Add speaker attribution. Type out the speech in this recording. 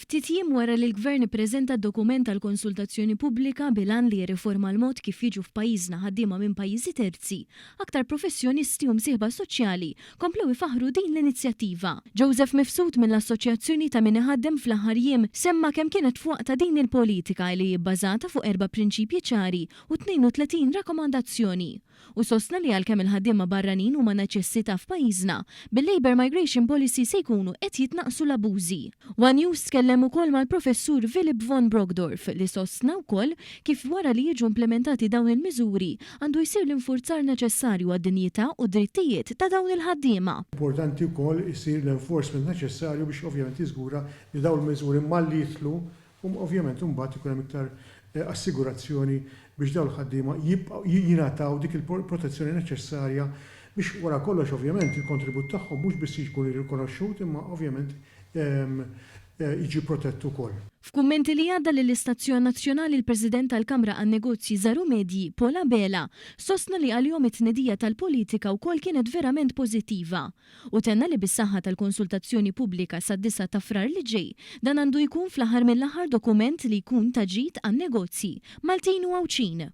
Speaker 1: Ftit jiem wara li l-Gvern ippreżenta d-dokument tal-konsultazzjoni pubblika bilan li jirriforma l-mod kif jiġu f'pajjiżna ħaddiema minn pajjiżi terzi, aktar professjonisti u msieħba soċjali komplew ifaħru din l-inizjattiva. Joseph Mifsud mill-Assoċjazzjoni ta' min iħaddem fl-aħħar jiem semma kemm kienet fuqta din il-politika li bbażata fuq 4 prinċipji ċari u 32 rakkomandazzjoni. U sostna li għalkemm il-ħaddiema barranin huma neċessità f'pajjiżna, bil-Labour Migration Policy se jkunu qed jitnaqsu l-abużi. One News tkellem ukoll mal-professur Philip von Brogdorf li sostna wkoll kif wara li jiġu implementati dawn il-miżuri għandu jsir l-infurzar neċessarju għad-dinjità u drittijiet ta' dawn il-ħaddiema.
Speaker 2: Importanti wkoll isir l-enforcement neċessarju biex ovvjament jiżgura li dawn il-miżuri malli jitlu ovvjament imbagħad ikun hemm iktar assigurazzjoni biex dawn il-ħaddiema jingħataw dik il-protezzjoni neċessarja biex wara kollox ovvjament il-kontribut tagħhom mhux biss jkun irrikonoxxut imma ovvjament jiġi protett ukoll.
Speaker 1: F'kummenti li għadda lill-Istazzjon Nazzjonali l-President tal-Kamra għan-Negozji Żaru Medji, Paula Bela, sostna li għal-jom it-tnedija tal-politika wkoll kienet verament pożittiva. U tenna li bis-saħħa tal-konsultazzjoni pubblika sad-9 ta' frar li ġej, dan għandu jkun fl-aħħar mill-aħħar dokument li jkun ta' ġid għan-negozji Maltin u Għawċin.